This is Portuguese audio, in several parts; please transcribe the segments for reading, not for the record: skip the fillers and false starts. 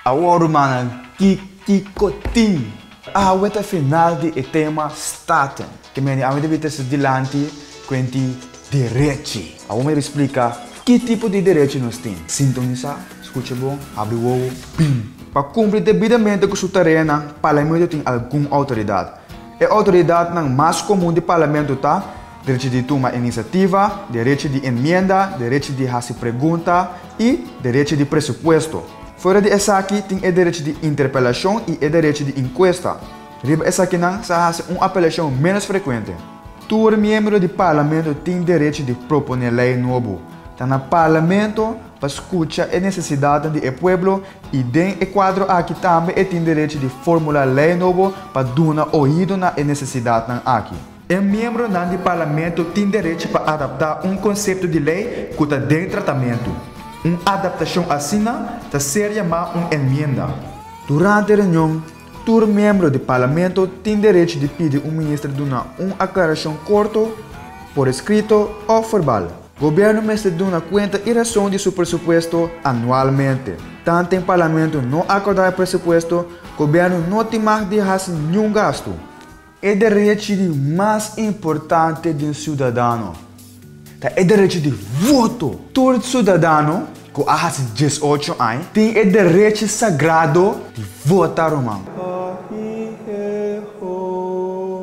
Agora, mano, Kikotin. A weta final de tema staten. Que me a gente vai se dilante com direito. Agora me explica que tipo de direito nós temos. Sintonizar, escuta bom, abre o olho, pim. Para cumprir devidamente com sua tarefa, o parlamento tem alguma autoridade. A autoridade mais comum do parlamento tá direito de tomar iniciativa, direito de emenda, direito de fazer pergunta e direito de pressuposto. Fora de essa aqui, tem o direito de interpelação e o direito de encuesta. Riba essa aqui não, se faz uma apelação menos frequente. Todo membro do parlamento tem direito de propor lei nova. Então, no parlamento, para escutar a necessidade do povo e dentro do quadro aqui também tem direito de formular lei nova para dar ouvido na necessidade aqui. O membro do parlamento tem direito para adaptar conceito de lei que está dentro do tratamento. Uma adaptação assim seria uma emenda. Durante a reunião, todo membro do parlamento tem direito de pedir ao ministro uma aclaração curta, por escrito ou verbal. O governo mestre dá conta e razão de seu pressuposto anualmente. Tanto o parlamento não acordar o pressuposto, o governo não tem mais de fazer nenhum gasto. É direito mais importante de cidadão. É direito de voto. Todo cidadão que há 18 anos tem o direito sagrado de votar, irmão.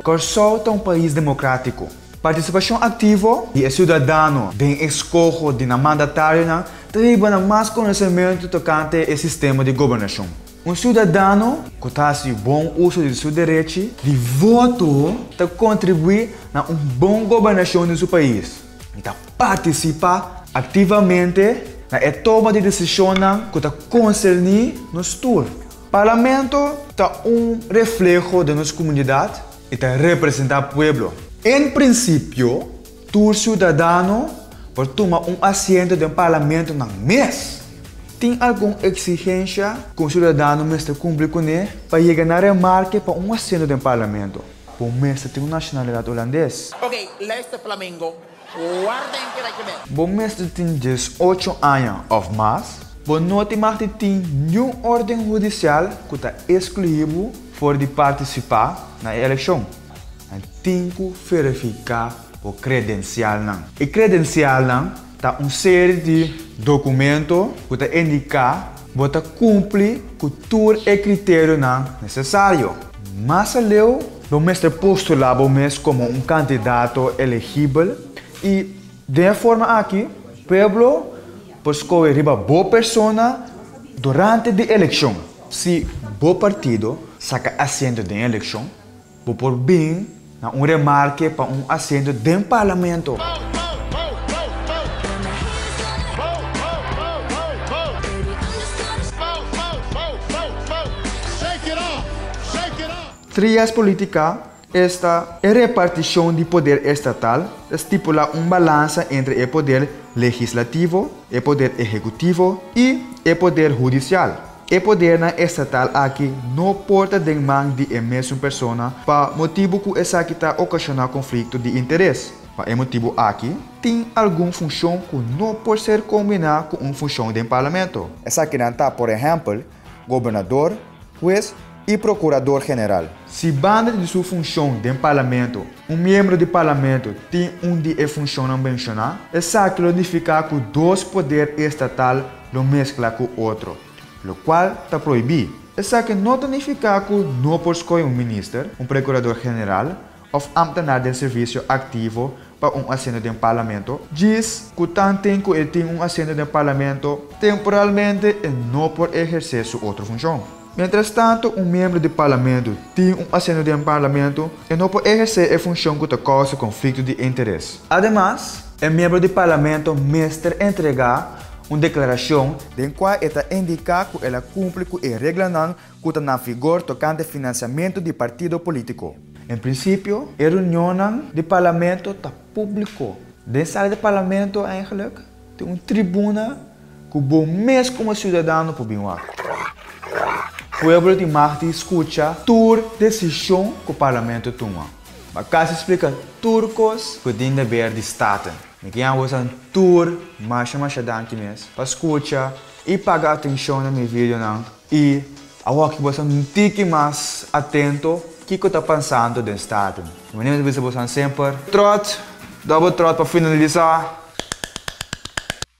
Kosovo é um país democrático. Participação ativa e cidadão de escolha de mandatário tem mais conhecimento tocante ao sistema de governação. Cidadão que faz bom uso de seu direito de voto contribui na boa governação do seu país. E participa ativamente na toma de decisão que concerne nos tour. O parlamento é reflexo de nossa comunidade e representa o povo. Em princípio, todo cidadão pode tomar assento no parlamento no mês. Tem alguma exigência que o cidadão mestre cumpre com ele para chegar na remarca para assento no parlamento? O mestre tem nacionalidade holandesa. Ok, luister Flamingo. Guarda em que O mestre tem 18 anos ou mais. O não tem mais nenhum ordem judicial que está excluído fora de participar na eleição. Tem que verificar o credencial. E credencial é uma série de documentos que indicam que você cumpre com todo o critério necessário. Mas o mestre postula o mestre como um candidato elegível e, de forma aqui, o povo pode escolher uma boa pessoa durante a eleição. Se o bom partido saca assento na eleição, vou pôr bem um remarque para assento dentro do parlamento. Trias política, esta é a repartição de poder estatal, estipula balança entre o poder legislativo, o poder executivo e o poder judicial. O poder estatal aqui não pode demandar de a mesma pessoa para motivo que essa aqui está ocasionar conflito de interesse. Para o motivo aqui, tem alguma função que não pode ser combinada com uma função do parlamento. Essa aqui está, por exemplo, governador, juiz e procurador-geral. Se banda de sua função do parlamento, um membro do parlamento tem de função mencionada, essa aqui significa que dois poderes estatais não mesclam com o outro, o qual está proibido. Essa aqui não significa que não pode escolher um ministro, um procurador-geral ou ambtenaar de serviço ativo para assento do parlamento. Diz que tanto que ele tem assento do parlamento, temporalmente ele não pode exercer sua outra função. Mientras tanto, um membro do parlamento tem assento no parlamento e não pode exercer a função que causa conflito de interesse. Ademais, o membro do parlamento mestre entregar uma declaração em qual ele indica que ela cumpre com a regra que está na vigor tocante financiamento de partido político. Em princípio, a reunião do parlamento está público. Dentro da sala do parlamento, eigenlijk, tem uma tribuna que o bom mesmo como cidadão pode vir. O povo tem mais de escutar toda decisão que o parlamento toma. Mas caso explica turcos que tem dever de Estado. Ninguém usa tour, mais danke mesmo, para escutar e pagar atenção no meu vídeo E agora que você um tique mais atento, o que você está pensando do Estado? Mas você sempre trot, double trot para finalizar.